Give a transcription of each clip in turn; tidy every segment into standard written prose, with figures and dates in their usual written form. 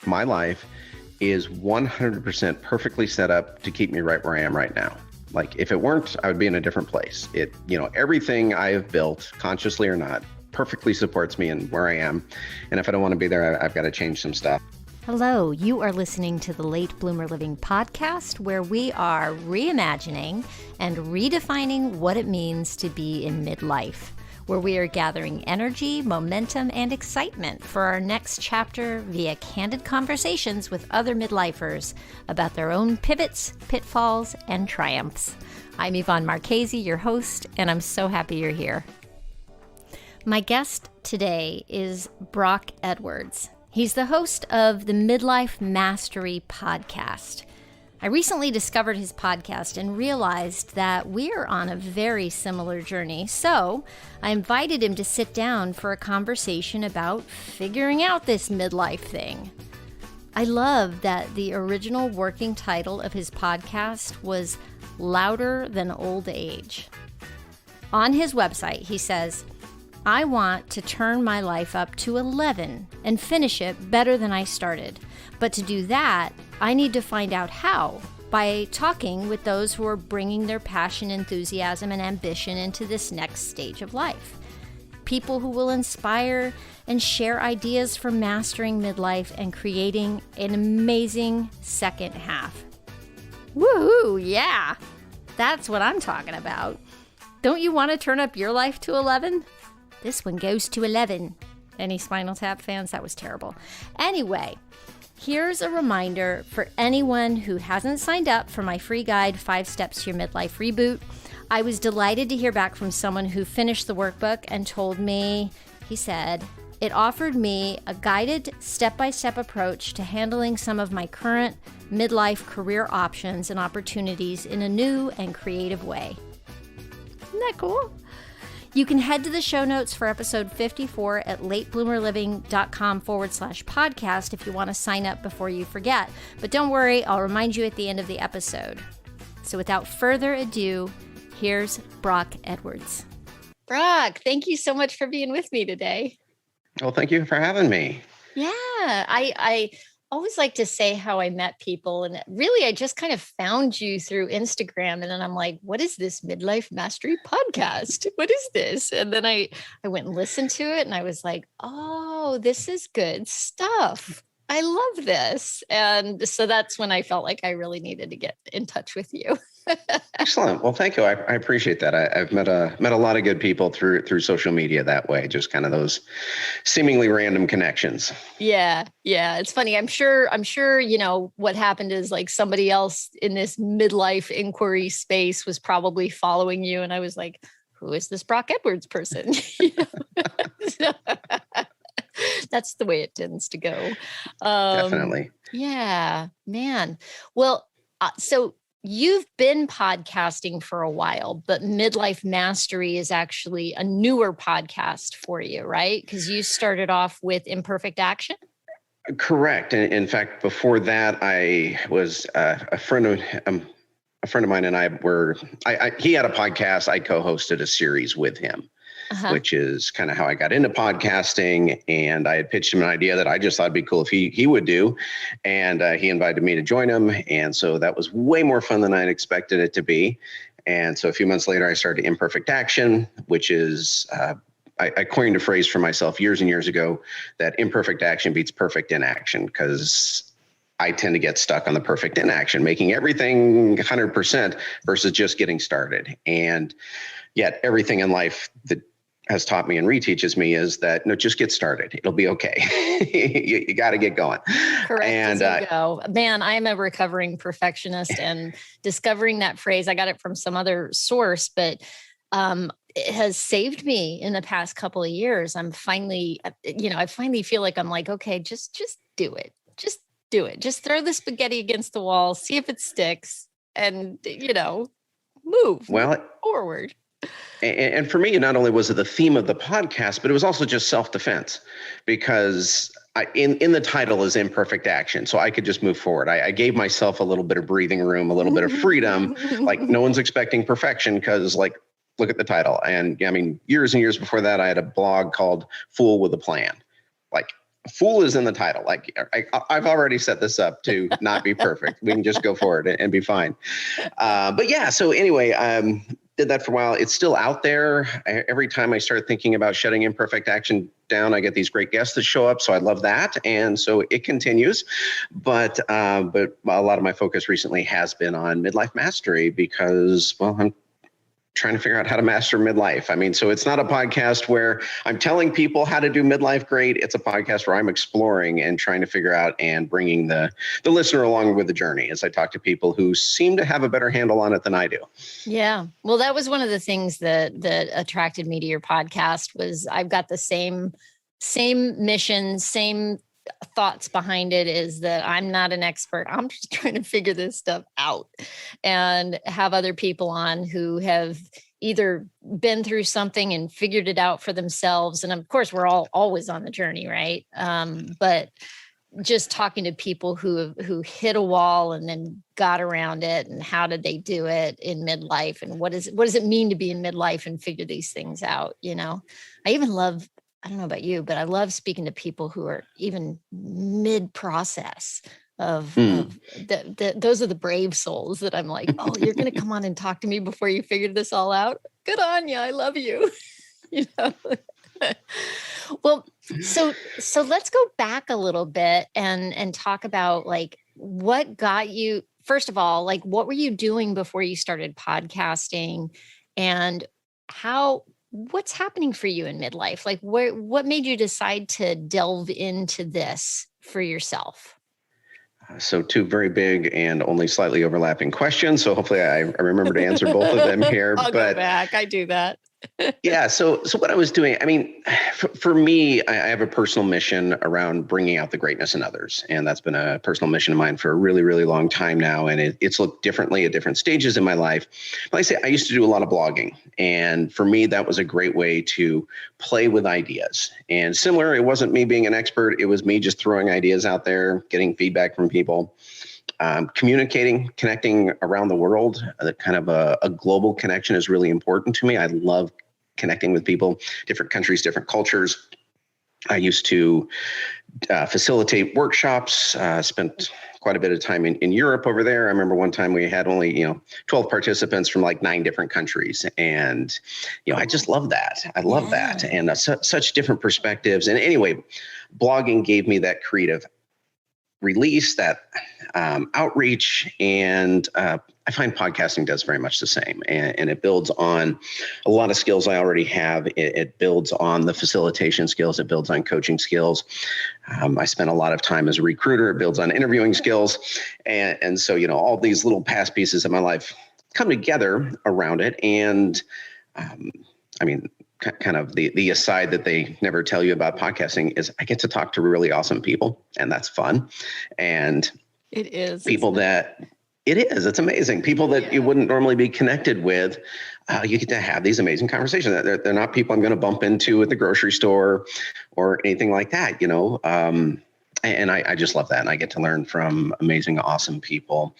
my life is 100% perfectly set up to keep me right where I am right now. Like if it weren't, I would be in a different place. Everything I have built, consciously or not, perfectly supports me in where I am. And if I don't want to be there, I've got to change some stuff. Hello, you are listening to the Late Bloomer Living podcast, where we are reimagining and redefining what it means to be in midlife, where we are gathering energy, momentum, and excitement for our next chapter via candid conversations with other midlifers about their own pivots, pitfalls, and triumphs. I'm Yvonne Marchese, your host, and I'm so happy you're here. My guest today is Broc Edwards. He's the host of the Midlife Mastery podcast. I recently discovered his podcast and realized that we're on a very similar journey, so I invited him to sit down for a conversation about figuring out this midlife thing. I love that the original working title of his podcast was Louder Than Old Age. On his website, he says, I want to turn my life up to 11 and finish it better than I started. But to do that, I need to find out how by talking with those who are bringing their passion, enthusiasm, and ambition into this next stage of life. People who will inspire and share ideas for mastering midlife and creating an amazing second half. Woohoo, yeah! That's what I'm talking about. Don't you want to turn up your life to 11? This one goes to 11. Any Spinal Tap fans? That was terrible. Anyway, here's a reminder for anyone who hasn't signed up for my free guide, 5 Steps to Your Midlife Reboot. I was delighted to hear back from someone who finished the workbook and told me, he said, it offered me a guided step-by-step approach to handling some of my current midlife career options and opportunities in a new and creative way. Isn't that cool? You can head to the show notes for episode 54 at latebloomerliving.com/podcast if you want to sign up before you forget. But don't worry, I'll remind you at the end of the episode. So without further ado, here's Broc Edwards. Broc, thank you so much for being with me today. Well, thank you for having me. Yeah, I always like to say how I met people, and really I just kind of found you through Instagram, and then I'm like, what is this Midlife Mastery podcast? What is this? And then I went and listened to it, and I was like, oh, this is good stuff. I love this. And so that's when I felt like I really needed to get in touch with you. Excellent. Well, thank you. I appreciate that. I've met a lot of good people through social media that way, just kind of those seemingly random connections. Yeah. It's funny. I'm sure, what happened is like somebody else in this midlife inquiry space was probably following you. And I was like, who is this Broc Edwards person? That's the way it tends to go. Definitely. Yeah, man. Well, so you've been podcasting for a while, but Midlife Mastery is actually a newer podcast for you, right? Because you started off with Imperfect Action. Correct. And in fact, before that, I was a friend of mine and I were. He had a podcast. I co-hosted a series with him. Which is kind of how I got into podcasting. And I had pitched him an idea that I just thought would be cool if he would do. And he invited me to join him. And so that was way more fun than I had expected it to be. And so a few months later, I started Imperfect Action, which is, I coined a phrase for myself years and years ago that imperfect action beats perfect inaction, because I tend to get stuck on the perfect inaction, making everything 100% versus just getting started. And yet everything in life that has taught me and reteaches me is that, no, just get started. It'll be okay. you got to get going. Correct. And go. Man, I'm a recovering perfectionist, and discovering that phrase, I got it from some other source, but it has saved me in the past couple of years. I finally feel like I'm like, okay, just do it. Just do it. Just throw the spaghetti against the wall, see if it sticks, and, move forward. And for me, not only was it the theme of the podcast, but it was also just self-defense, because in the title is Imperfect Action. So I could just move forward. I gave myself a little bit of breathing room, a little bit of freedom. Like, no one's expecting perfection, because look at the title. And I mean, years and years before that, I had a blog called Fool with a Plan. Like, fool is in the title. Like I've already set this up to not be perfect. We can just go for it and be fine. But yeah, so anyway, did that for a while. It's still out there. Every time I start thinking about shutting Imperfect Action down, I get these great guests that show up. So I love that. And so it continues. But a lot of my focus recently has been on Midlife Mastery because, well, I'm trying to figure out how to master midlife. I mean, so it's not a podcast where I'm telling people how to do midlife great. It's a podcast where I'm exploring and trying to figure out and bringing the listener along with the journey as I talk to people who seem to have a better handle on it than I do. Yeah. Well, that was one of the things that attracted me to your podcast was I've got the same mission, same thoughts behind it is that I'm not an expert. I'm just trying to figure this stuff out and have other people on who have either been through something and figured it out for themselves. And of course, we're all always on the journey, right? But just talking to people who hit a wall and then got around it, and how did they do it in midlife, and what does it mean to be in midlife and figure these things out? You know, I even love, I don't know about you, but I love speaking to people who are even mid-process of those are the brave souls that I'm like, oh, you're going to come on and talk to me before you figured this all out. Good on you. I love you. You know. Well, so let's go back a little bit and talk about like what got you, first of all, like what were you doing before you started podcasting, and what's happening for you in midlife? Like what made you decide to delve into this for yourself? So two very big and only slightly overlapping questions. So hopefully I remember to answer both of them here. I'll go back. I do that. Yeah. So what I was doing, I mean, for me, I have a personal mission around bringing out the greatness in others. And that's been a personal mission of mine for a really, really long time now. And it's looked differently at different stages in my life. But like I say, I used to do a lot of blogging. And for me, that was a great way to play with ideas. And similar, it wasn't me being an expert. It was me just throwing ideas out there, getting feedback from people. Communicating, connecting around the world, kind of a global connection is really important to me. I love connecting with people, different countries, different cultures. I used to facilitate workshops, spent quite a bit of time in Europe over there. I remember one time we had only, 12 participants from like 9 different countries. And, I just love that. I love that. And such different perspectives. And anyway, blogging gave me that creative release, that outreach, and I find podcasting does very much the same, and it builds on a lot of skills I already have. It builds on the facilitation skills. It builds on coaching skills. I spent a lot of time as a recruiter. It builds on interviewing skills, and so all these little past pieces of my life come together around it. And kind of the aside that they never tell you about podcasting is I get to talk to really awesome people, and that's fun. And it is people it's amazing. People that you wouldn't normally be connected with. You get to have these amazing conversations. They're not people I'm going to bump into at the grocery store or anything like that, and I just love that. And I get to learn from amazing, awesome people.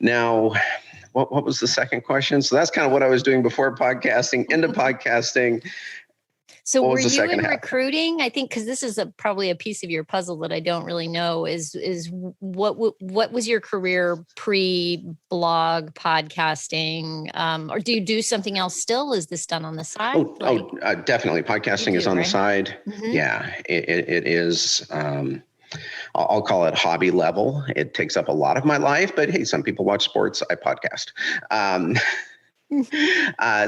Now, what was the second question? So that's kind of what I was doing before podcasting, into podcasting. So were you in recruiting? I think, because this is probably a piece of your puzzle that I don't really know is what was your career pre-blog podcasting? Or do you do something else still? Is this done on the side? Definitely. Podcasting is on the side. Mm-hmm. Yeah, it is. I'll call it hobby level. It takes up a lot of my life, but hey, some people watch sports. I podcast.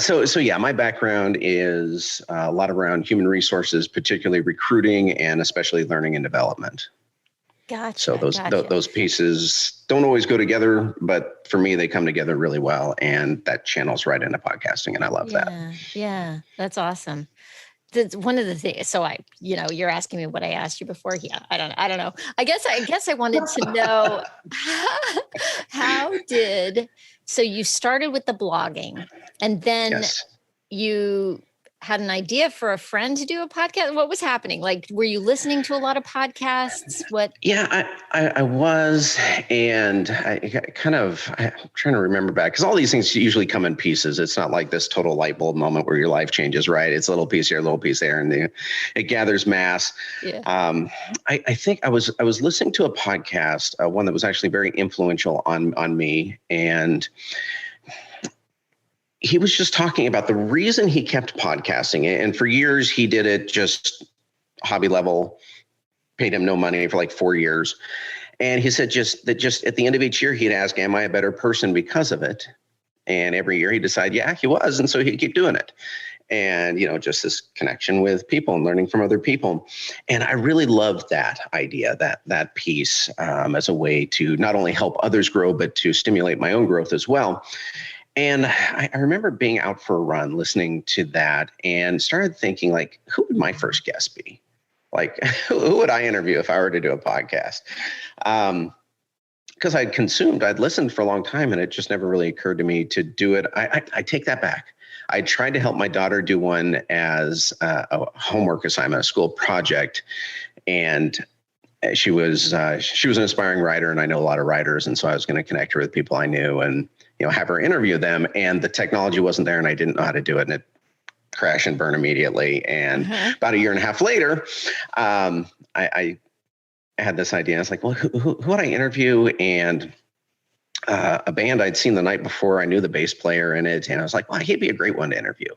So yeah, my background is a lot around human resources, particularly recruiting and especially learning and development. Gotcha. So those pieces don't always go together, but for me, they come together really well, and that channels right into podcasting, and I love that. Yeah, that's awesome. That's one of the things. So you're asking me what I asked you before. Yeah, I don't know. I guess I wanted to know so you started with the blogging, and then you had an idea for a friend to do a podcast? What was happening? Like, were you listening to a lot of podcasts? What? Yeah, I was, and I'm trying to remember back, because all these things usually come in pieces. It's not like this total light bulb moment where your life changes, right? It's a little piece here, a little piece there, and it gathers mass. Yeah. I think I was listening to a podcast, one that was actually very influential on me, and he was just talking about the reason he kept podcasting, and for years he did it just hobby level, paid him no money for like 4 years. And he said just at the end of each year, he'd ask, am I a better person because of it? And every year he'd decide, yeah, he was. And so he'd keep doing it. And, just this connection with people and learning from other people. And I really loved that idea, that piece, as a way to not only help others grow, but to stimulate my own growth as well. And I remember being out for a run, listening to that, and started thinking, like, who would my first guest be? Like, who would I interview if I were to do a podcast? Because I'd listened for a long time, and it just never really occurred to me to do it. I take that back. I tried to help my daughter do one as a homework assignment, a school project, and she was an aspiring writer, and I know a lot of writers, and so I was going to connect her with people I knew, and have her interview them. And the technology wasn't there, and I didn't know how to do it, and it crashed and burned immediately. And about a year and a half later, I had this idea. I was like, well, who would I interview? And a band I'd seen the night before, I knew the bass player in it, and I was like, well, he'd be a great one to interview.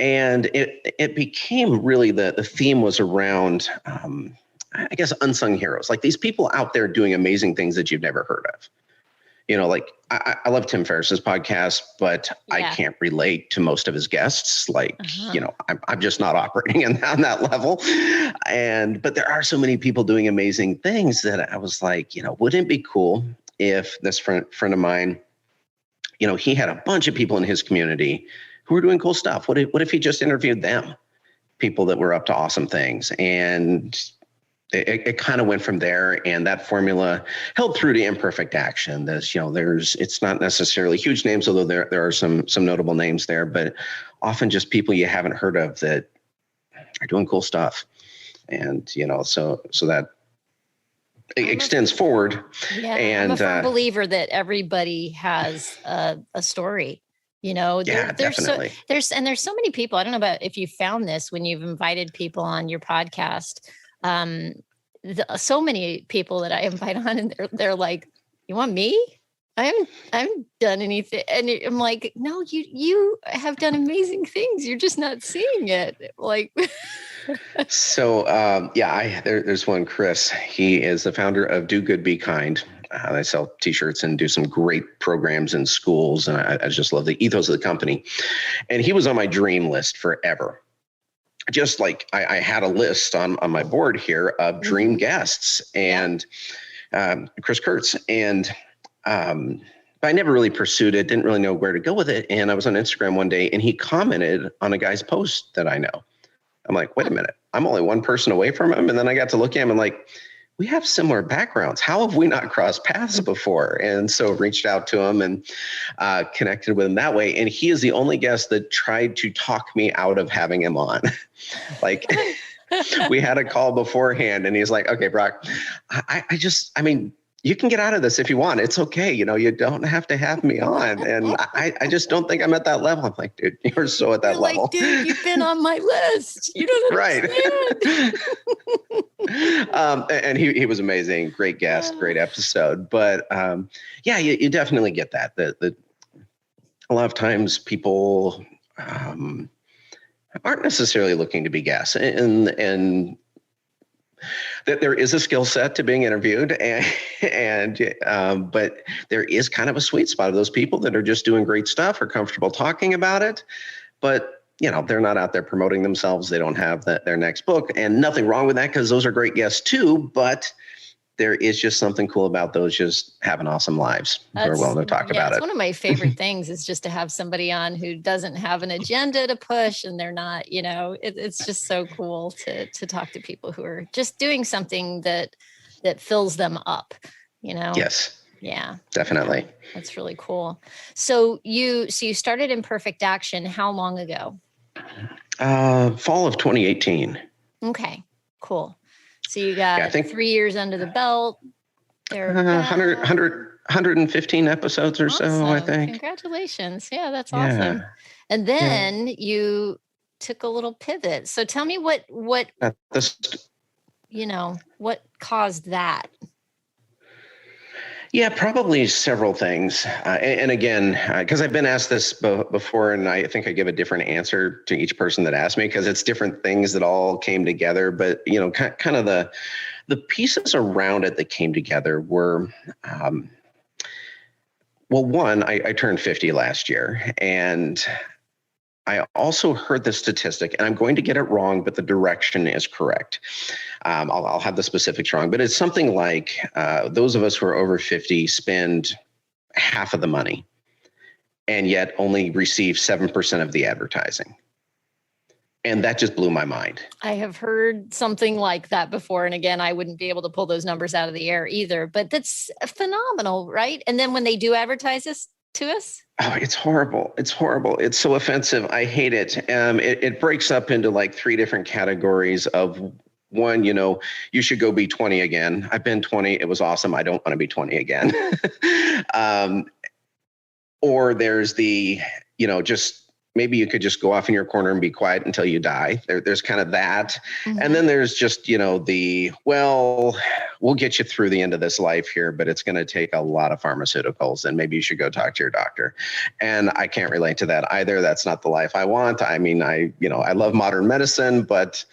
And it became really the theme was around, I guess, unsung heroes, like these people out there doing amazing things that you've never heard of. Like I love Tim Ferriss's podcast, but I can't relate to most of his guests. Like, I'm just not operating on that level. But there are so many people doing amazing things that I was like, wouldn't it be cool if this friend of mine, he had a bunch of people in his community who were doing cool stuff. What if he just interviewed them, people that were up to awesome things? And it kind of went from there, and that formula held through to Imperfect Action. It's not necessarily huge names, although there are some notable names there, but often just people you haven't heard of that are doing cool stuff. And, so that extends forward. Yeah, and I'm a firm believer that everybody has a story. Definitely. There's so many people. I don't know about if you found this when you've invited people on your podcast. So many people that I invite on, and they're like, you want me? I haven't done anything. And I'm like, no, you have done amazing things. You're just not seeing it. Like, so, there's one, Chris. He is the founder of Do Good, Be Kind. They sell t-shirts and do some great programs in schools. And I just love the ethos of the company. And he was on my dream list forever. Just like I had a list on my board here of dream guests, and Chris Kurtz, and but I never really pursued it, didn't really know where to go with it. And I was on Instagram one day, and he commented on a guy's post that I know. I'm like, wait a minute, I'm only one person away from him. And then I got to look at him and like, we have similar backgrounds. How have we not crossed paths before? And so reached out to him and connected with him that way. And he is the only guest that tried to talk me out of having him on. Like, we had a call beforehand, and he's like, okay, Broc, I mean, you can get out of this if you want. It's okay. You don't have to have me on. And I just don't think I'm at that level. I'm like, dude, you're so at that level. Like, dude, you've been on my list. You don't understand. Right. And he was amazing. Great guest, great episode. But you definitely get that. A lot of times people aren't necessarily looking to be guests, and that there is a skill set to being interviewed, but there is kind of a sweet spot of those people that are just doing great stuff, are comfortable talking about it, but they're not out there promoting themselves. They don't have their next book, and nothing wrong with that, because those are great guests too. But there is just something cool about those just having awesome lives who are willing to talk about it. It's one of my favorite things is just to have somebody on who doesn't have an agenda to push, and they're not, it's just so cool to talk to people who are just doing something that fills them up, Yes. Yeah. Definitely. Yeah, that's really cool. So you started Imperfect Action how long ago? Fall of 2018. Okay, cool. So you got I think 3 years under the belt. There 115 episodes or so, I think. Congratulations. Yeah, that's awesome. And then you took a little pivot. So tell me what caused that? Yeah, probably several things. And again, because I've been asked this before, and I think I give a different answer to each person that asked me, because it's different things that all came together. But, kind of the pieces around it that came together were, well, one, I turned 50 last year, and I also heard the statistic, and I'm going to get it wrong, but the direction is correct. I'll have the specifics wrong, but it's something like those of us who are over 50 spend half of the money and yet only receive 7% of the advertising. And that just blew my mind. I have heard something like that before. And again, I wouldn't be able to pull those numbers out of the air either, but that's phenomenal, right? And then when they do advertise this to us? Oh, it's horrible. It's horrible. It's so offensive. I hate it. It breaks up into like 3 different categories of, one, you should go be 20 again. I've been 20. It was awesome. I don't want to be 20 again. Or there's the, just maybe you could just go off in your corner and be quiet until you die. There's kind of that. Mm-hmm. And then there's just, we'll get you through the end of this life here, but it's going to take a lot of pharmaceuticals, and maybe you should go talk to your doctor. And I can't relate to that either. That's not the life I want. I mean, I love modern medicine, but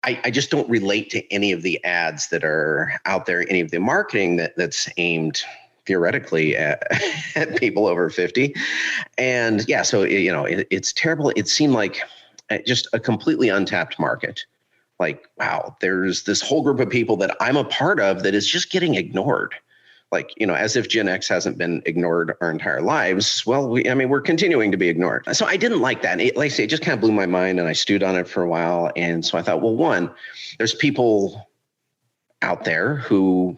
I just don't relate to any of the ads that are out there, any of the marketing that's aimed theoretically at people over 50. And yeah, so, it's terrible. It seemed like just a completely untapped market. Like, wow, there's this whole group of people that I'm a part of that is just getting ignored. Like, as if Gen X hasn't been ignored our entire lives. Well, we're continuing to be ignored. So I didn't like that. Like I say, it just kind of blew my mind, and I stewed on it for a while. And so I thought, well, one, there's people out there who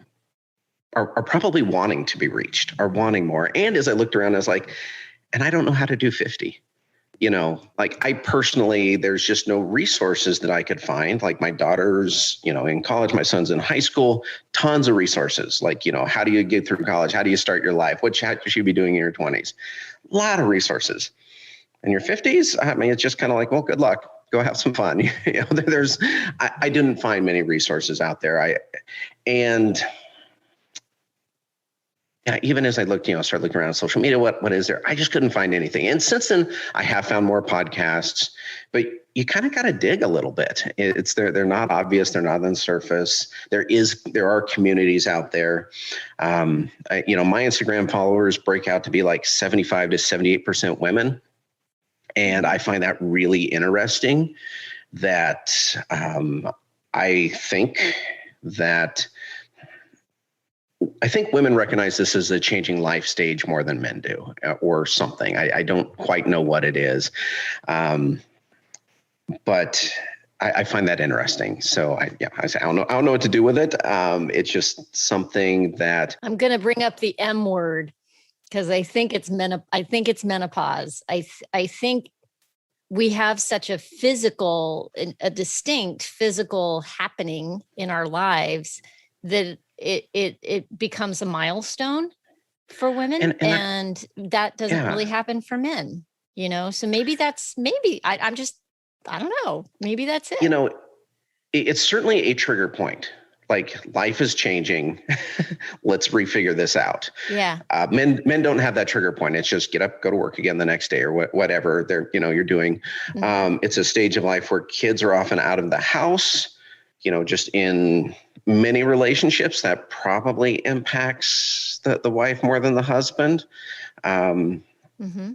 are probably wanting to be reached, are wanting more. And as I looked around, I was like, and I don't know how to do 50. Like I personally, there's just no resources that I could find. Like my daughter's, in college, my son's in high school, tons of resources. Like, how do you get through college? How do you start your life? What should you be doing in your 20s? A lot of resources. In your 50s, it's just kind of like, well, good luck. Go have some fun. I didn't find many resources out there. Even as I looked, started looking around on social media, what is there? I just couldn't find anything. And since then, I have found more podcasts, but you kind of got to dig a little bit. It's they're not obvious. They're not on the surface. There are communities out there. My Instagram followers break out to be like 75 to 78% women. And I find that really interesting that I think women recognize this as a changing life stage more than men do, or something. I don't quite know what it is, but I find that interesting. So I don't know what to do with it. It's just something that I'm going to bring up the M word because I think it's menopause. I think we have such a distinct physical happening in our lives that it becomes a milestone for women, and that doesn't really happen for men, so maybe I don't know, maybe that's it. It's certainly a trigger point. Like, life is changing. Let's refigure this out. Yeah. Men don't have that trigger point. It's just get up, go to work again the next day, or whatever you're doing. Mm-hmm. It's a stage of life where kids are often out of the house. Just in many relationships, that probably impacts the wife more than the husband. Mm-hmm.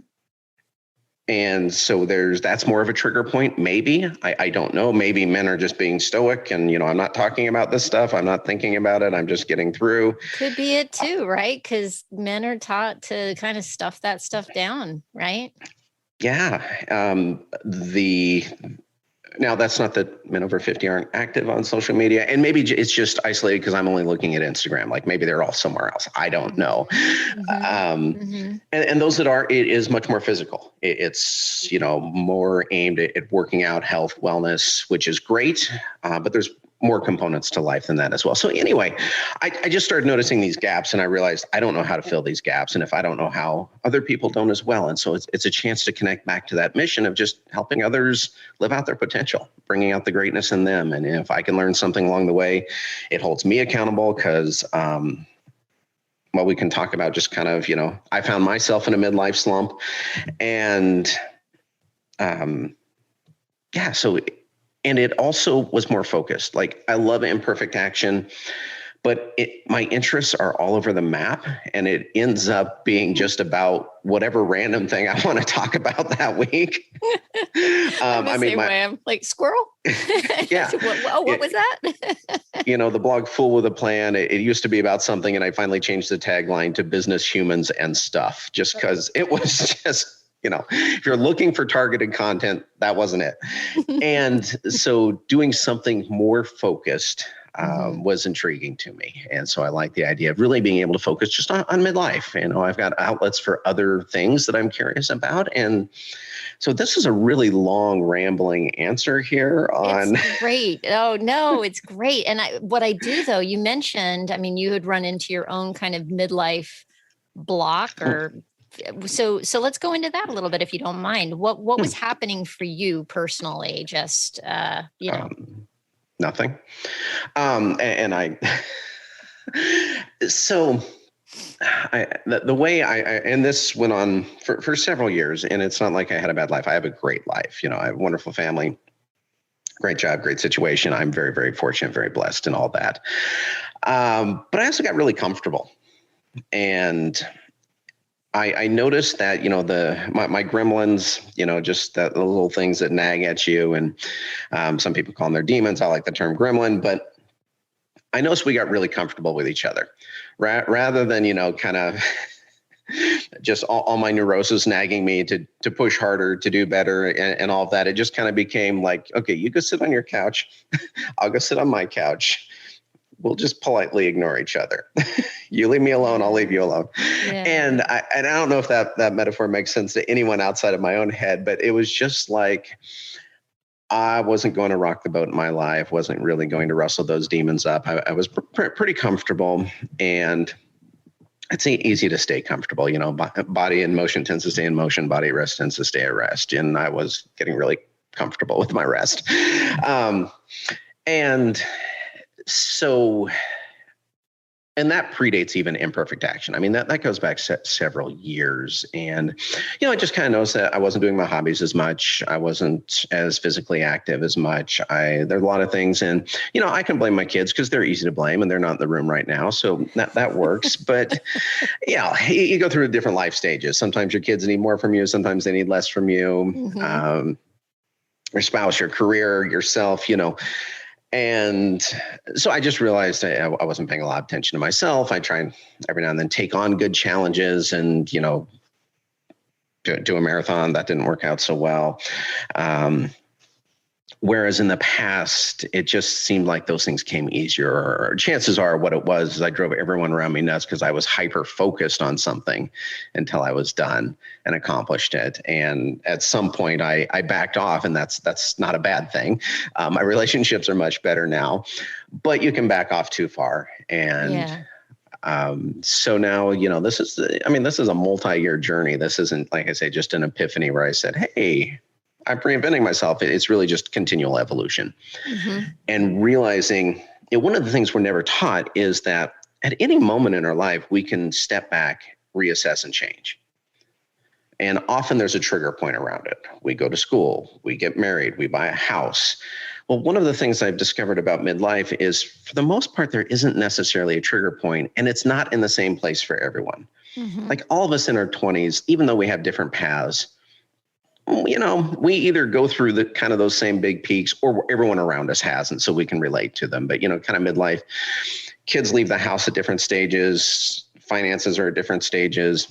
And so that's more of a trigger point. Maybe, I don't know. Maybe men are just being stoic and, I'm not talking about this stuff. I'm not thinking about it. I'm just getting through. Could be it too, right? Because men are taught to kind of stuff that stuff down, right? Yeah. Now, that's not that men over 50 aren't active on social media. And maybe it's just isolated because I'm only looking at Instagram. Like maybe they're all somewhere else. I don't know. And those that are, it is much more physical. It's, more aimed at working out, health, wellness, which is great. But there's more components to life than that as well. So anyway, I just started noticing these gaps, and I realized I don't know how to fill these gaps. And if I don't know how, other people don't as well. And so it's a chance to connect back to that mission of just helping others live out their potential, bringing out the greatness in them. And if I can learn something along the way, it holds me accountable because, we can talk about just kind of, I found myself in a midlife slump, and and it also was more focused. Like I love Imperfect Action, but my interests are all over the map, and it ends up being just about whatever random thing I want to talk about that week. I'm like squirrel. Yeah. what was that? The blog Fool with a Plan, it used to be about something, and I finally changed the tagline to business, humans, and stuff, just because it was just, if you're looking for targeted content, that wasn't it. And so doing something more focused was intriguing to me. And so I like the idea of really being able to focus just on midlife. I've got outlets for other things that I'm curious about. And so this is a really long, rambling answer here on. It's great. Oh, no, it's great. And what I do, though, you mentioned, you had run into your own kind of midlife block or So let's go into that a little bit, if you don't mind. What was happening for you personally? Just, nothing. The way and this went on for several years, and it's not like I had a bad life. I have a great life. I have a wonderful family, great job, great situation. I'm very, very fortunate, very blessed and all that. But I also got really comfortable, and I noticed that, my gremlins, just the little things that nag at you, and some people call them their demons. I like the term gremlin, but I noticed we got really comfortable with each other rather than, kind of just all my neurosis nagging me to push harder, to do better and all of that. It just kind of became like, okay, you go sit on your couch. I'll go sit on my couch. We'll just politely ignore each other. You leave me alone, I'll leave you alone. Yeah. And I don't know if that metaphor makes sense to anyone outside of my own head, but it was just like, I wasn't going to rock the boat in my life, wasn't really going to wrestle those demons up. I was pretty comfortable, and it's easy to stay comfortable. Body in motion tends to stay in motion, body at rest tends to stay at rest. And I was getting really comfortable with my rest. And that predates even Imperfect Action. That goes back several years. And, I just kind of noticed that I wasn't doing my hobbies as much. I wasn't as physically active as much. There are a lot of things. And, I can blame my kids because they're easy to blame and they're not in the room right now. So that works. But, you go through different life stages. Sometimes your kids need more from you. Sometimes they need less from you. Your spouse, your career, yourself, And so I just realized I wasn't paying a lot of attention to myself. I try and every now and then take on good challenges and, do a marathon. That didn't work out so well. Whereas in the past, it just seemed like those things came easier. Or chances are what it was is I drove everyone around me nuts because I was hyper focused on something until I was done and accomplished it. And at some point I backed off, and that's not a bad thing. My relationships are much better now, but you can back off too far. And so now, this is a multi-year journey. This isn't, like I say, just an epiphany where I said, hey, I'm reinventing myself. It's really just continual evolution. And realizing, one of the things we're never taught is that at any moment in our life, we can step back, reassess, and change. And often there's a trigger point around it. We go to school, we get married, we buy a house. Well, one of the things I've discovered about midlife is, for the most part, there isn't necessarily a trigger point, and it's not in the same place for everyone. Like all of us in our 20s, even though we have different paths, we either go through the kind of those same big peaks, or everyone around us hasn't, so we can relate to them. But, kind of midlife, kids leave the house at different stages, finances are at different stages.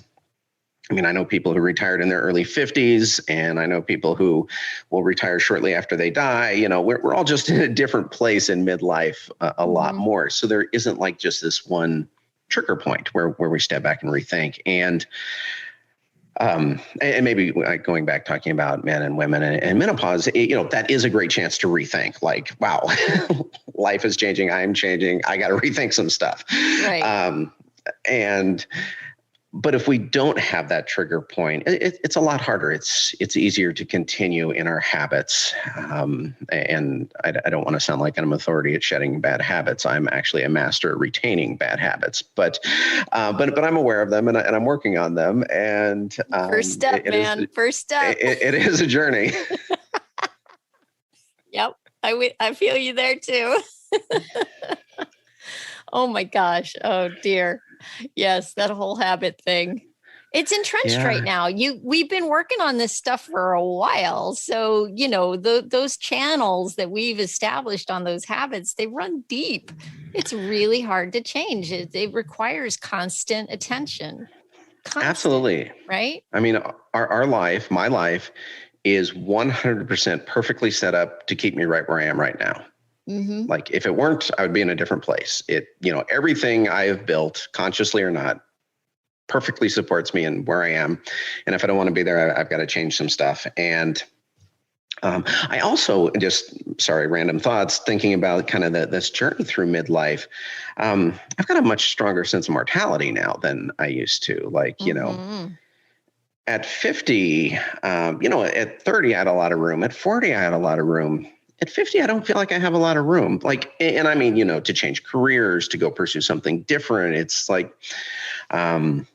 I mean, I know people who retired in their early 50s, and I know people who will retire shortly after they die. You know, we're all just in a different place in midlife a lot more. So there isn't like just this one trigger point where we step back and rethink. And maybe going back talking about men and women and menopause, you know, that is a great chance to rethink. Like, wow, life is changing. I'm changing. I got to rethink some stuff. Right. But if we don't have that trigger point, it's a lot harder. It's easier to continue in our habits. And I don't want to sound like I'm an authority at shedding bad habits. I'm actually a master at retaining bad habits. But I'm aware of them, and I'm working on them. And first step, man. First step. It is a journey. Yep, I feel you there too. Oh my gosh. Oh dear. Yes, that whole habit thing. It's entrenched right now. We've been working on this stuff for a while. So, you know, those channels that we've established on those habits, they run deep. It's really hard to change. It requires constant attention. Absolutely. Right? I mean, our life, my life, is 100% perfectly set up to keep me right where I am right now. Mm-hmm. Like if it weren't, I would be in a different place. Everything I have built, consciously or not, perfectly supports me and where I am. And if I don't want to be there, I've got to change some stuff. And I also random thoughts, thinking about kind of this journey through midlife. I've got a much stronger sense of mortality now than I used to. Like, you know, at 50, at 30, I had a lot of room. At 40, I had a lot of room. At 50, I don't feel like I have a lot of room. Like, and I mean, you know, to change careers, to go pursue something different. It's like, and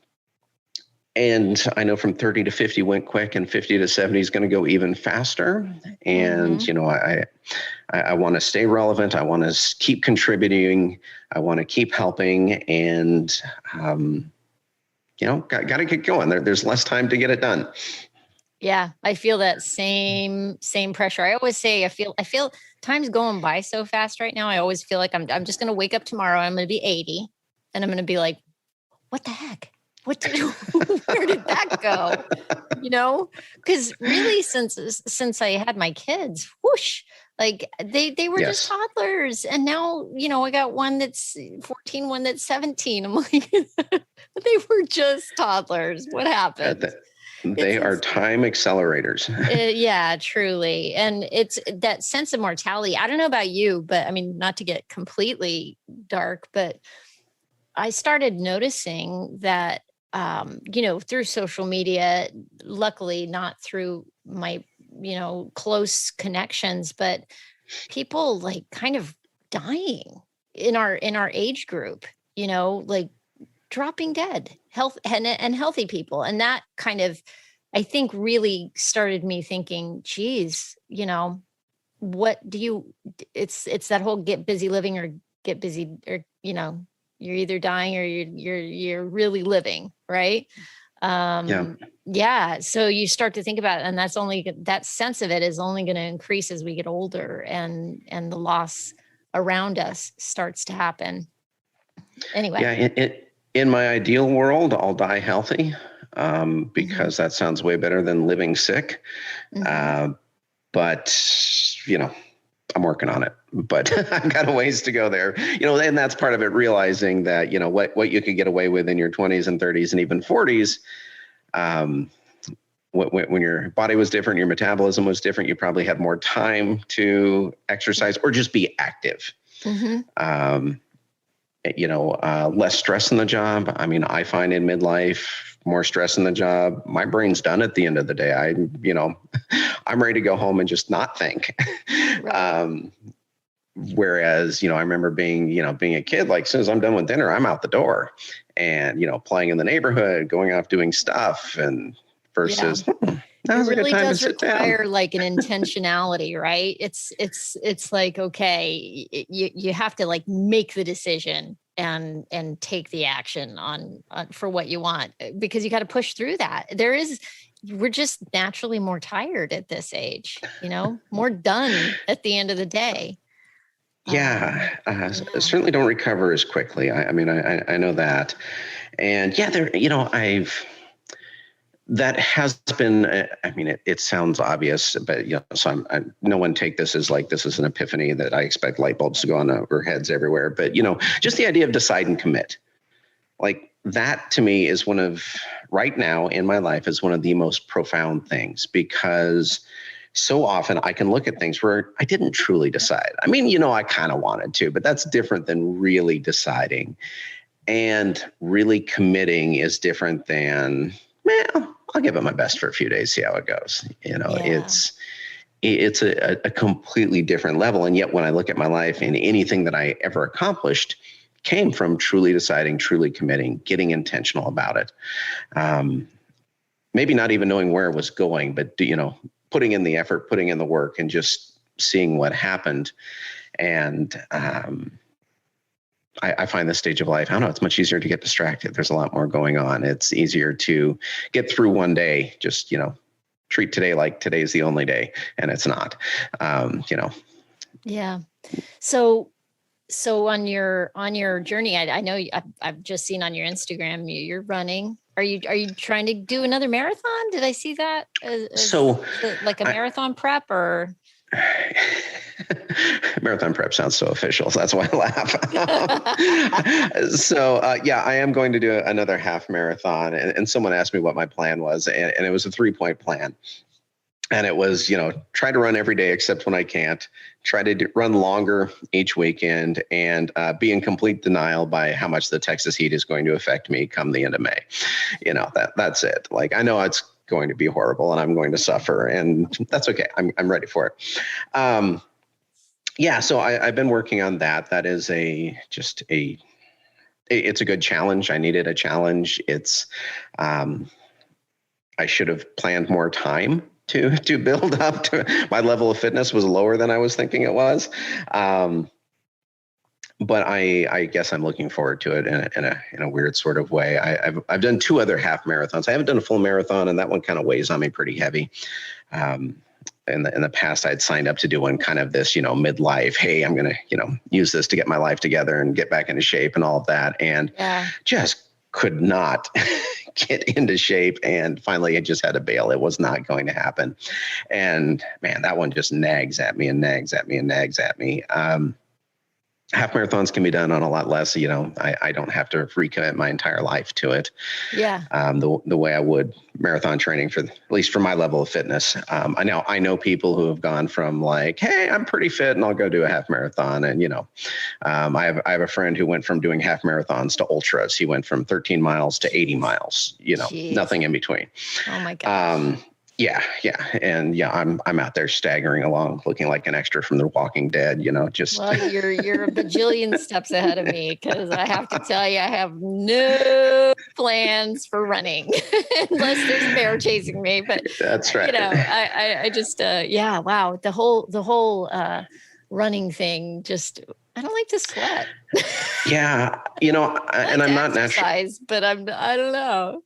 I know from 30 to 50 went quick, and 50 to 70 is going to go even faster. And, you know, I want to stay relevant. I want to keep contributing. I want to keep helping, and, you know, got to get going. There's less time to get it done. Yeah, I feel that same pressure. I always say I feel time's going by so fast right now. I always feel like I'm just going to wake up tomorrow. I'm going to be 80, and I'm going to be like, what the heck? Where did that go? You know, because really since I had my kids, whoosh, like they were just toddlers, and now, you know, I got one that's 14, one that's 17. I'm like, they were just toddlers. What happened? They are time accelerators. Yeah, truly. And it's that sense of mortality. I don't know about you, but I mean, not to get completely dark, but I started noticing that, you know, through social media, luckily not through my, you know, close connections, but people like kind of dying in our age group, you know, like dropping dead, health and healthy people. And that kind of, I think, really started me thinking, geez, you know, it's that whole get busy living or get busy, or, you know, you're either dying or you're really living. Right. Yeah. So you start to think about it, and that sense of it is only going to increase as we get older, and the loss around us starts to happen. Anyway. Yeah. In my ideal world, I'll die healthy, because that sounds way better than living sick. But, you know, I'm working on it, but I've got a ways to go there, you know, and that's part of it, realizing that, you know, what you could get away with in your 20s and 30s and even 40s, when your body was different, your metabolism was different, you probably had more time to exercise or just be active. You know, less stress in the job. I mean, I find in midlife, more stress in the job. My brain's done at the end of the day. I'm ready to go home and just not think. Right. Whereas, you know, I remember being a kid, like as soon as I'm done with dinner, I'm out the door and, you know, playing in the neighborhood, going off doing stuff, and versus it really does require like an intentionality, right? It's like, okay, you have to like make the decision and take the action on for what you want, because you got to push through that. We're just naturally more tired at this age, you know, more done at the end of the day. Certainly don't recover as quickly. I mean, I know that. And there, you know, that has been, I mean, it sounds obvious, but so no one take this as like, this is an epiphany that I expect light bulbs to go on over heads everywhere. But, just the idea of decide and commit, like that to me is right now in my life is one of the most profound things, because so often I can look at things where I didn't truly decide. I mean, I kind of wanted to, but that's different than really deciding. And really committing is different than, well, I'll give it my best for a few days, see how it goes. It's a completely different level. And yet when I look at my life and anything that I ever accomplished came from truly deciding, truly committing, getting intentional about it. Maybe not even knowing where it was going, but, putting in the effort, putting in the work, and just seeing what happened. And, I find this stage of life, I don't know, it's much easier to get distracted. There's a lot more going on. It's easier to get through one day, just, treat today like today's the only day, and it's not, Yeah. So on your journey, I know I've just seen on your Instagram, you're running. Are you trying to do another marathon? Did I see that? Like a marathon prep or? Marathon prep sounds so official, so that's why I laugh. So I am going to do another half marathon, and someone asked me what my plan was, and it was a 3-point plan. And it was, try to run every day except when I can't, try to run longer each weekend, and be in complete denial by how much the Texas heat is going to affect me come the end of May. That's it. Like, I know it's going to be horrible and I'm going to suffer, and that's okay. I'm ready for it. So I've been working on that. That is it's a good challenge. I needed a challenge. It's, I should have planned more time to build up to. My level of fitness was lower than I was thinking it was. But I guess I'm looking forward to it in a weird sort of way. I've done 2 other half marathons. I haven't done a full marathon, and that one kind of weighs on me pretty heavy. In the past, I'd signed up to do one kind of this, midlife. Hey, I'm going to, use this to get my life together and get back into shape and all of that. And just could not get into shape. And finally, I just had to bail. It was not going to happen. And man, that one just nags at me and nags at me and nags at me. Half marathons can be done on a lot less. I don't have to recommit my entire life to it. Yeah. The way I would marathon training at least for my level of fitness. I know people who have gone from like, hey, I'm pretty fit and I'll go do a half marathon. And, I have a friend who went from doing half marathons to ultras. He went from 13 miles to 80 miles, Jeez. Nothing in between. Oh my gosh. Yeah. And I'm out there staggering along, looking like an extra from The Walking Dead, just. Well, you're a bajillion steps ahead of me, because I have to tell you, I have no plans for running unless there's a bear chasing me. But that's right. I just, wow. The whole running thing, just, I don't like to sweat. Yeah. And I'm not naturally, but I don't know.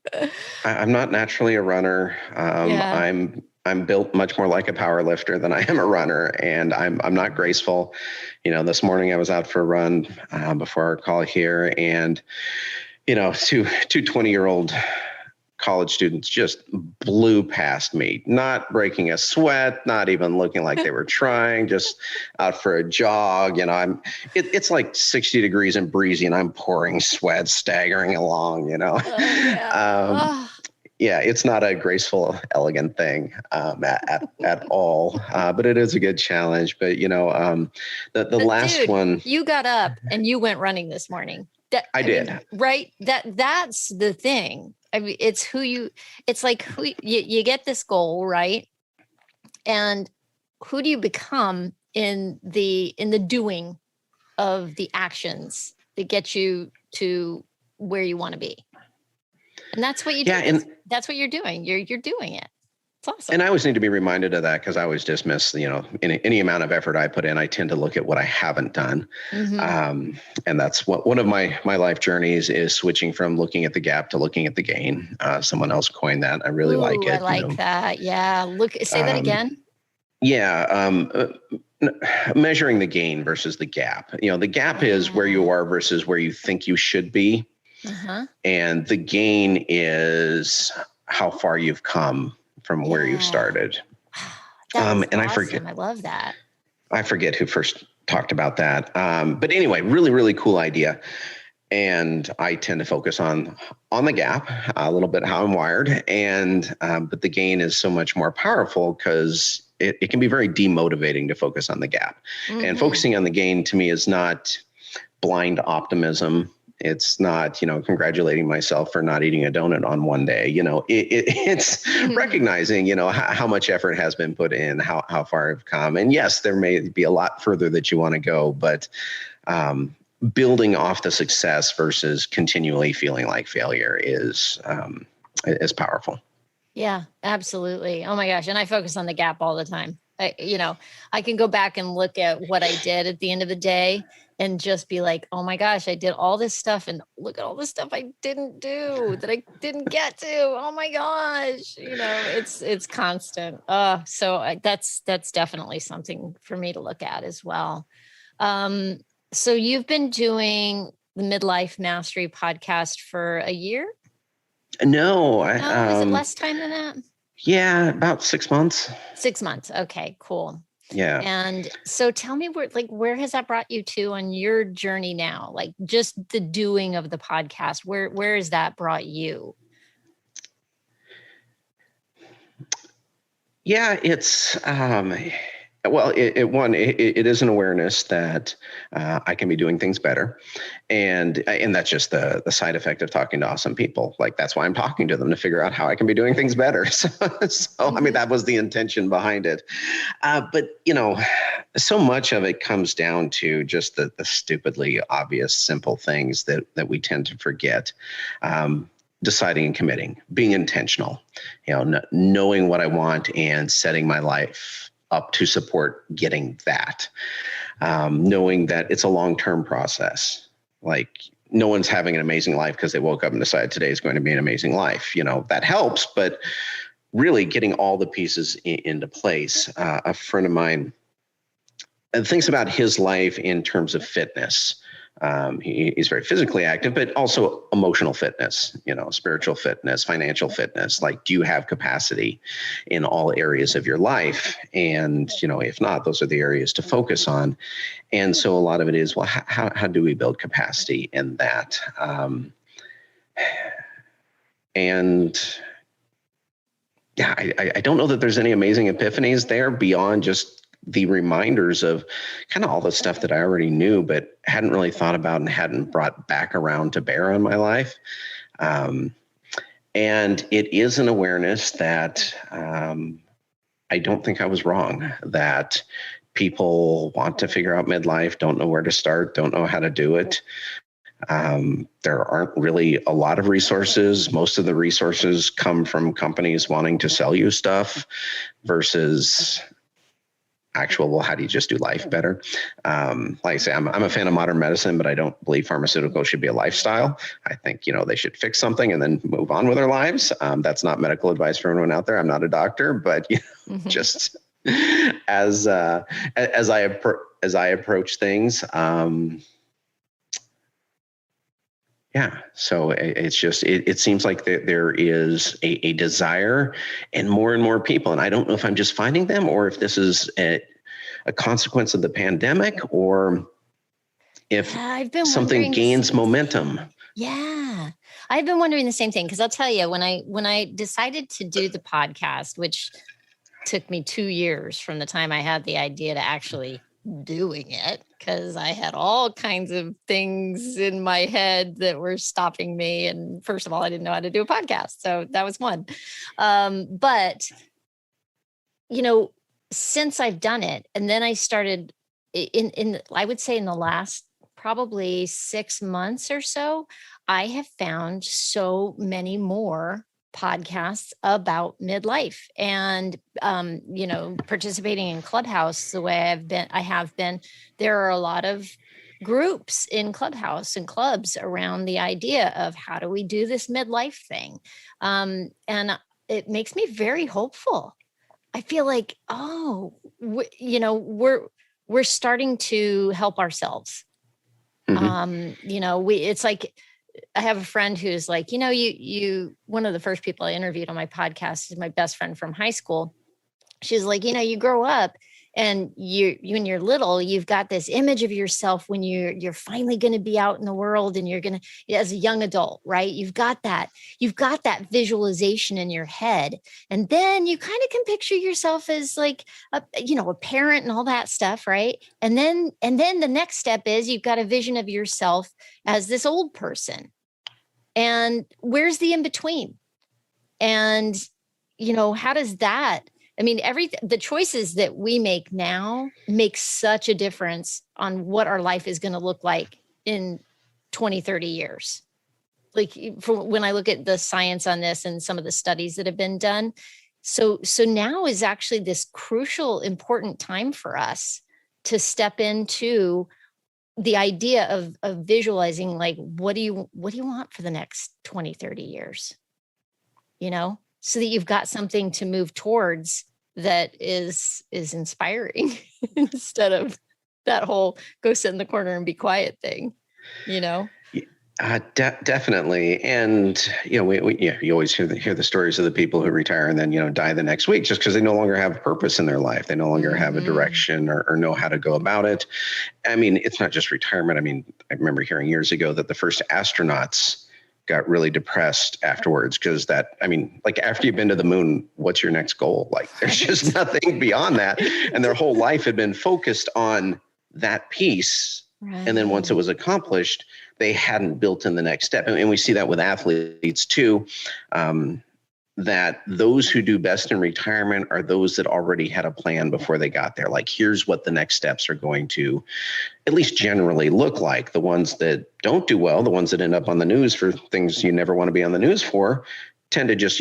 I'm not naturally a runner. I'm built much more like a power lifter than I am a runner, and I'm not graceful. This morning I was out for a run before our call here, and, two 20-year-old college students just blew past me, not breaking a sweat, not even looking like they were trying, just out for a jog. It's like 60 degrees and breezy, and I'm pouring sweat, staggering along, It's not a graceful, elegant thing at all, but it is a good challenge. But, the last dude, one. You got up and you went running this morning. I did. Right? That's the thing. I mean, it's like who you get this goal, right? And who do you become in the doing of the actions that get you to where you want to be? And that's what you do. And that's what you're doing. You're doing it. It's awesome. And I always need to be reminded of that, because I always dismiss, any amount of effort I put in, I tend to look at what I haven't done. Mm-hmm. And that's one of my life journeys is switching from looking at the gap to looking at the gain. Someone else coined that. I really like it. I like that. Yeah. Say that again. Yeah. Measuring the gain versus the gap. The gap is where you are versus where you think you should be. Uh-huh. And the gain is how far you've come from where you've started. That was and awesome. I love that. I forget who first talked about that. But anyway, really, really cool idea. And I tend to focus on the gap, a little bit how I'm wired. And but the gain is so much more powerful because it can be very demotivating to focus on the gap. And focusing on the gain to me is not blind optimism. It's not, congratulating myself for not eating a donut on one day. It's recognizing, how much effort has been put in, how far I've come. And yes, there may be a lot further that you want to go, but building off the success versus continually feeling like failure is powerful. Yeah, absolutely. Oh my gosh. And I focus on the gap all the time. I can go back and look at what I did at the end of the day and just be like, oh my gosh, I did all this stuff and look at all the stuff I didn't do that I didn't get to. Oh my gosh. It's constant. That's definitely something for me to look at as well. So you've been doing the Midlife Mastery podcast for a year? No, is it less time than that? Yeah, about 6 months. 6 months. Okay, cool. Yeah. And so tell me where has that brought you to on your journey now? Like just the doing of the podcast, where has that brought you? Yeah, it's, it is an awareness that I can be doing things better. And that's just the side effect of talking to awesome people. Like, that's why I'm talking to them, to figure out how I can be doing things better. So I mean, that was the intention behind it. But, so much of it comes down to just the stupidly obvious, simple things that we tend to forget. Deciding and committing, being intentional, knowing what I want and setting my life up to support getting that, knowing that it's a long-term process. Like, no one's having an amazing life because they woke up and decided today is going to be an amazing life. That helps, but really getting all the pieces into place. A friend of mine thinks about his life in terms of fitness. He's very physically active, but also emotional fitness, spiritual fitness, financial fitness. Like, do you have capacity in all areas of your life? And, if not, those are the areas to focus on. And so a lot of it is, well, how do we build capacity in that? I don't know that there's any amazing epiphanies there beyond just the reminders of kind of all the stuff that I already knew, but hadn't really thought about and hadn't brought back around to bear on my life. And it is an awareness that I don't think I was wrong, that people want to figure out midlife, don't know where to start, don't know how to do it. There aren't really a lot of resources. Most of the resources come from companies wanting to sell you stuff versus well, how do you just do life better? Like I say, I'm a fan of modern medicine, but I don't believe pharmaceuticals should be a lifestyle. I think, they should fix something and then move on with their lives. That's not medical advice for anyone out there. I'm not a doctor, but just as I approach things, so it's just, it seems like there is a desire and more people. And I don't know if I'm just finding them or if this is a consequence of the pandemic or if something gains momentum. Yeah. I've been wondering the same thing, because I'll tell you, when I decided to do the podcast, which took me 2 years from the time I had the idea to actually doing it, because I had all kinds of things in my head that were stopping me. And first of all, I didn't know how to do a podcast. So that was one. But, since I've done it, and then I started I would say in the last probably 6 months or so, I have found so many more podcasts about midlife and, participating in Clubhouse the way I have been. There are a lot of groups in Clubhouse and clubs around the idea of how do we do this midlife thing. And it makes me very hopeful. I feel like, we're starting to help ourselves. It's like I have a friend who's like, you, one of the first people I interviewed on my podcast is my best friend from high school. She's like, you grow up and you when you're little, you've got this image of yourself when you're finally going to be out in the world and you're going to, as a young adult, right? You've got that visualization in your head. And then you kind of can picture yourself as like, a parent and all that stuff. Right. And then the next step is you've got a vision of yourself as this old person. And where's the in between? And, how does that, the choices that we make now make such a difference on what our life is going to look like in 20, 30 years. Like when I look at the science on this and some of the studies that have been done. So now is actually this crucial, important time for us to step into the idea of visualizing, like, what do you want for the next 20, 30 years? So that you've got something to move towards that is inspiring instead of that whole go sit in the corner and be quiet thing, Definitely. And, you always hear the stories of the people who retire and then, die the next week just because they no longer have purpose in their life. They no longer have a direction or know how to go about it. It's not just retirement. I remember hearing years ago that the first astronauts got really depressed afterwards because after you've been to the moon, what's your next goal? Like there's just nothing beyond that. And their whole life had been focused on that piece. Right. And then once it was accomplished, they hadn't built in the next step. And we see that with athletes too, that those who do best in retirement are those that already had a plan before they got there. Like, here's what the next steps are going to at least generally look like. The ones that don't do well, the ones that end up on the news for things you never want to be on the news for, tend to just,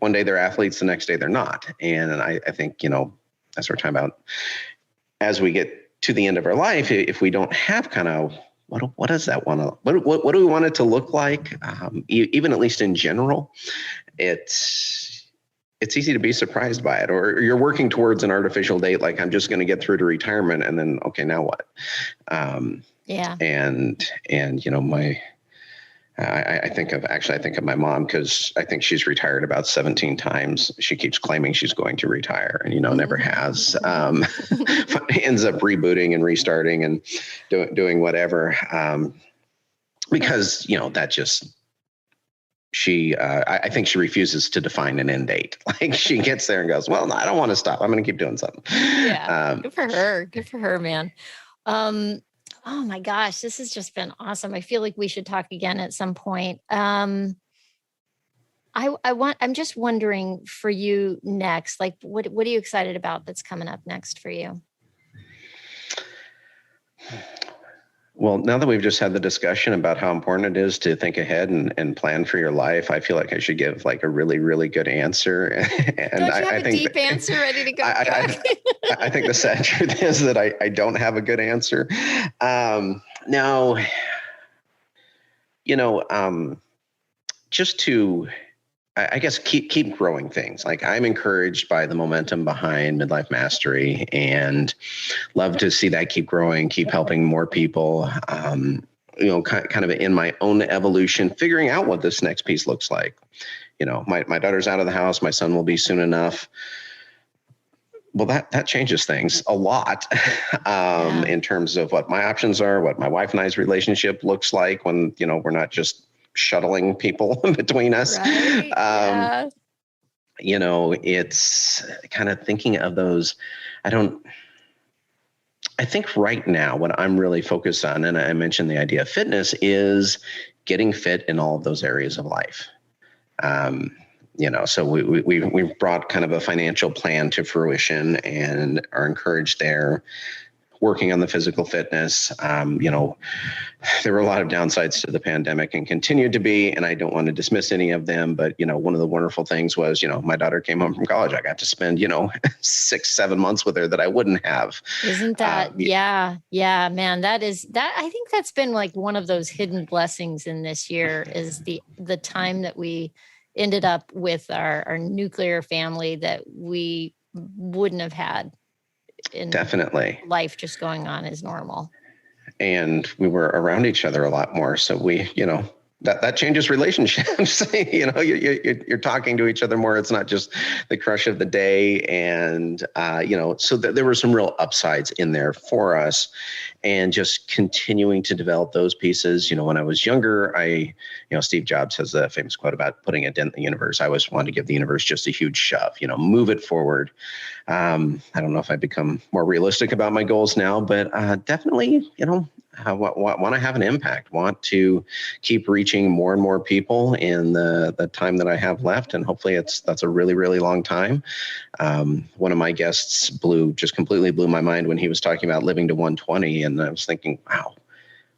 one day they're athletes, the next day they're not. And I think, that's what we're talking about. As we get to the end of our life, if we don't have kind of what does that want to, what do we want it to look like? Even at least in general, it's easy to be surprised by it, or you're working towards an artificial date. Like, I'm just going to get through to retirement and then, okay, now what? Yeah. And I think of my mom, because I think she's retired about 17 times. She keeps claiming she's going to retire and, never has. Ends up rebooting and restarting and doing whatever. Because, that just, I think she refuses to define an end date. Like, she gets there and goes, well, no, I don't want to stop. I'm going to keep doing something. Yeah. Good for her. Good for her, man. Oh my gosh, this has just been awesome. I feel like we should talk again at some point. I'm just wondering for you next, like what are you excited about that's coming up next for you? Well, now that we've just had the discussion about how important it is to think ahead and plan for your life, I feel like I should give like a really, really good answer. And don't you have a deep answer ready to go? I think the sad truth is that I don't have a good answer. Now, just to, I guess, keep growing things. Like, I'm encouraged by the momentum behind Midlife Mastery and love to see that keep growing, keep helping more people, kind of in my own evolution, figuring out what this next piece looks like. My daughter's out of the house. My son will be soon enough. Well, that changes things a lot in terms of what my options are, what my wife and I's relationship looks like when, we're not just shuttling people between us. Right. It's kind of thinking of those. I think right now what I'm really focused on, and I mentioned the idea of fitness, is getting fit in all of those areas of life. So we've brought kind of a financial plan to fruition and are encouraged there, working on the physical fitness. There were a lot of downsides to the pandemic and continued to be, and I don't want to dismiss any of them, but, one of the wonderful things was, my daughter came home from college. I got to spend, 6-7 months with her that I wouldn't have. Isn't that? Yeah, man, I think that's been like one of those hidden blessings in this year is the time that we ended up with our nuclear family that we wouldn't have had. Definitely. Life just going on as normal. And we were around each other a lot more. So we that changes relationships. You're talking to each other more. It's not just the crush of the day. And, so there were some real upsides in there for us, and just continuing to develop those pieces. When I was younger, Steve Jobs has a famous quote about putting a dent in the universe. I always wanted to give the universe just a huge shove, move it forward. I don't know if I've become more realistic about my goals now, but definitely, I want to have an impact, want to keep reaching more and more people in the time that I have left. And hopefully that's a really, really long time. One of my guests just completely blew my mind when he was talking about living to 120. And I was thinking, wow,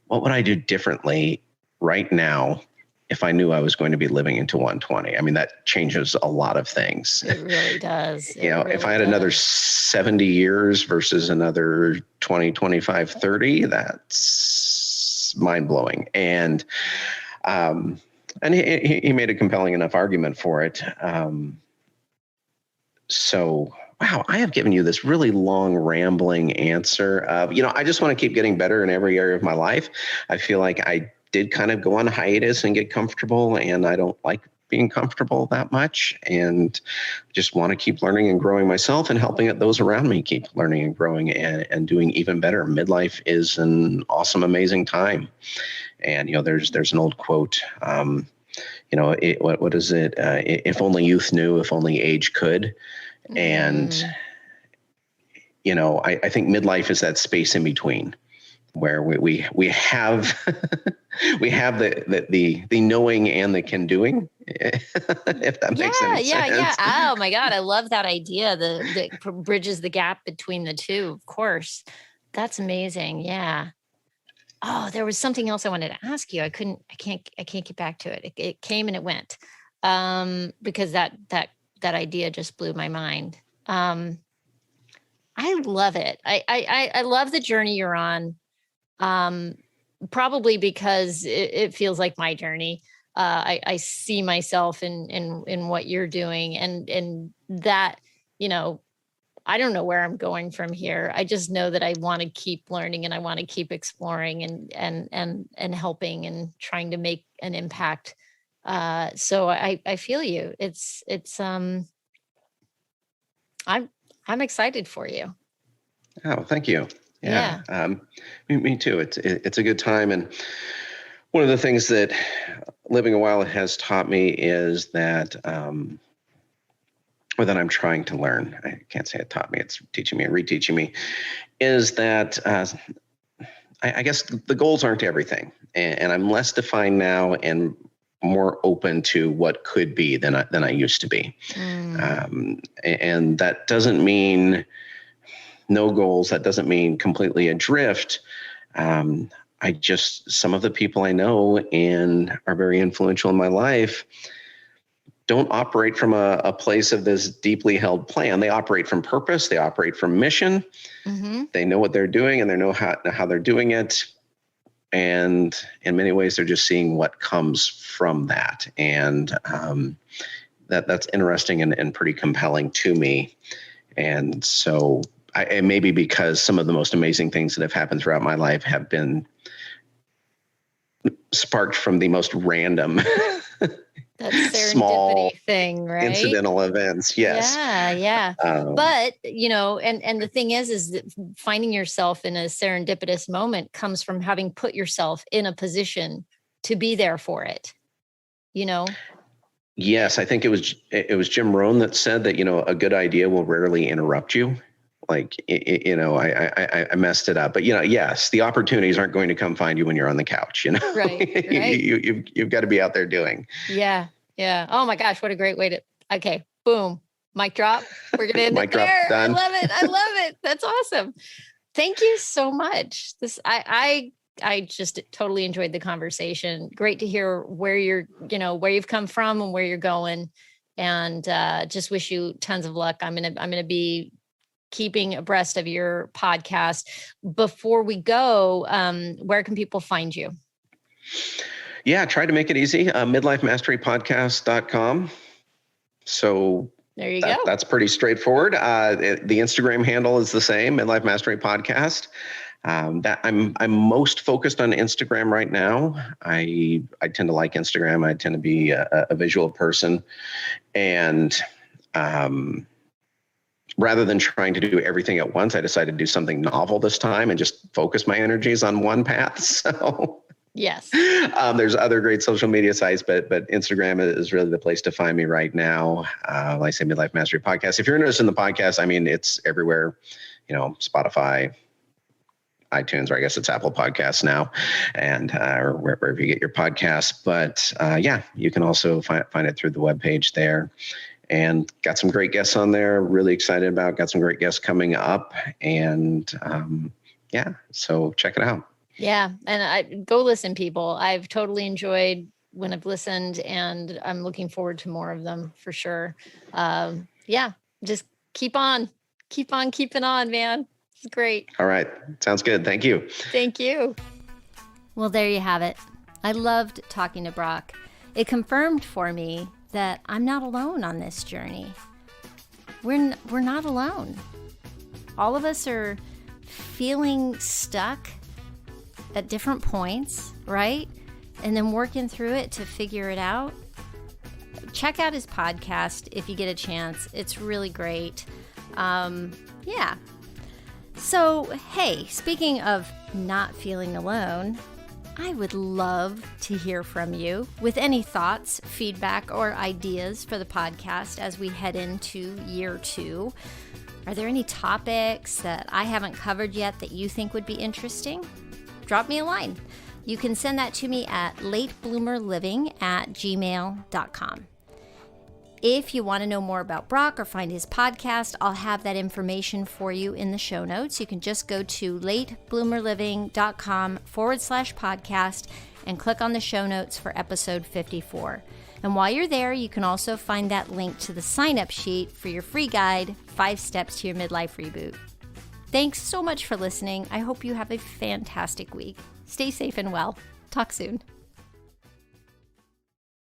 what would I do differently right now if I knew I was going to be living into 120? I mean, that changes a lot of things. It really does. If I had another 70 years versus another 20, 25, 30, that's mind blowing. And he made a compelling enough argument for it. So, wow, I have given you this really long, rambling answer of, I just want to keep getting better in every area of my life. I feel like I did kind of go on hiatus and get comfortable, and I don't like being comfortable that much, and just want to keep learning and growing myself, and helping those around me keep learning and growing and doing even better. Midlife is an awesome, amazing time. And, there's an old quote, what is it? If only youth knew, if only age could. And, I think midlife is that space in between, where we have we have the knowing and the can doing, if that makes any sense. Yeah. Oh my God, I love that idea. That bridges the gap between the two. Of course, that's amazing. Yeah. Oh, there was something else I wanted to ask you. I can't get back to it. It came and it went, because that idea just blew my mind. I love it. I love the journey you're on. Probably because it feels like my journey. I see myself in what you're doing, and that, I don't know where I'm going from here. I just know that I want to keep learning, and I want to keep exploring and helping and trying to make an impact. So I feel you. I'm excited for you. Oh, thank you. Yeah. Me too. It's a good time. And one of the things that living a while has taught me is that, or that I'm trying to learn, I can't say it taught me, it's teaching me and reteaching me, is that I guess the goals aren't everything. And I'm less defined now and more open to what could be than I used to be. And that doesn't mean no goals. That doesn't mean completely adrift. Some of the people I know and are very influential in my life don't operate from a place of this deeply held plan. They operate from purpose. They operate from mission. Mm-hmm. They know what they're doing, and they know how they're doing it. And in many ways, they're just seeing what comes from that. And that's interesting and pretty compelling to me. And so and maybe because some of the most amazing things that have happened throughout my life have been sparked from the most random, that serendipity small thing, right? Incidental events. Yes. Yeah. But, and the thing is that finding yourself in a serendipitous moment comes from having put yourself in a position to be there for it, Yes. I think it was Jim Rohn that said that, a good idea will rarely interrupt you. Like, I messed it up, but yes, the opportunities aren't going to come find you when you're on the couch, Right. You've got to be out there doing. Yeah. Oh my gosh. What a great way okay. Boom. Mic drop. We're going to end it there. Done. I love it. That's awesome. Thank you so much. I just totally enjoyed the conversation. Great to hear where where you've come from and where you're going, and just wish you tons of luck. I'm going to be keeping abreast of your podcast. Before we go, where can people find you? Yeah, try to make it easy. midlifemasterypodcast.com. So there you go. That's pretty straightforward. The Instagram handle is the same, Midlife Mastery Podcast. that I'm most focused on Instagram right now. I tend to like Instagram. I tend to be a visual person, and rather than trying to do everything at once, I decided to do something novel this time and just focus my energies on one path. So yes, there's other great social media sites, but Instagram is really the place to find me right now. Like I say, Midlife Mastery Podcast. If you're interested in the podcast, I mean, it's everywhere. Spotify, iTunes, or I guess it's Apple Podcasts now, and or wherever you get your podcasts. But you can also find it through the webpage there. And got some great guests on there. Really excited about. Got some great guests coming up, and so check it out. Yeah, and I go listen, people. I've totally enjoyed when I've listened, and I'm looking forward to more of them for sure. Just keep on keeping on, man. It's great. All right, sounds good. Thank you. Thank you. Well, there you have it. I loved talking to Broc. It confirmed for me that I'm not alone on this journey. We're not alone. All of us are feeling stuck at different points, right? And then working through it to figure it out. Check out his podcast if you get a chance. It's really great. So, hey, speaking of not feeling alone, I would love to hear from you with any thoughts, feedback, or ideas for the podcast as we head into year 2. Are there any topics that I haven't covered yet that you think would be interesting? Drop me a line. You can send that to me at latebloomerliving@gmail.com. If you want to know more about Broc or find his podcast, I'll have that information for you in the show notes. You can just go to latebloomerliving.com/podcast and click on the show notes for episode 54. And while you're there, you can also find that link to the sign-up sheet for your free guide, 5 Steps to Your Midlife Reboot. Thanks so much for listening. I hope you have a fantastic week. Stay safe and well. Talk soon.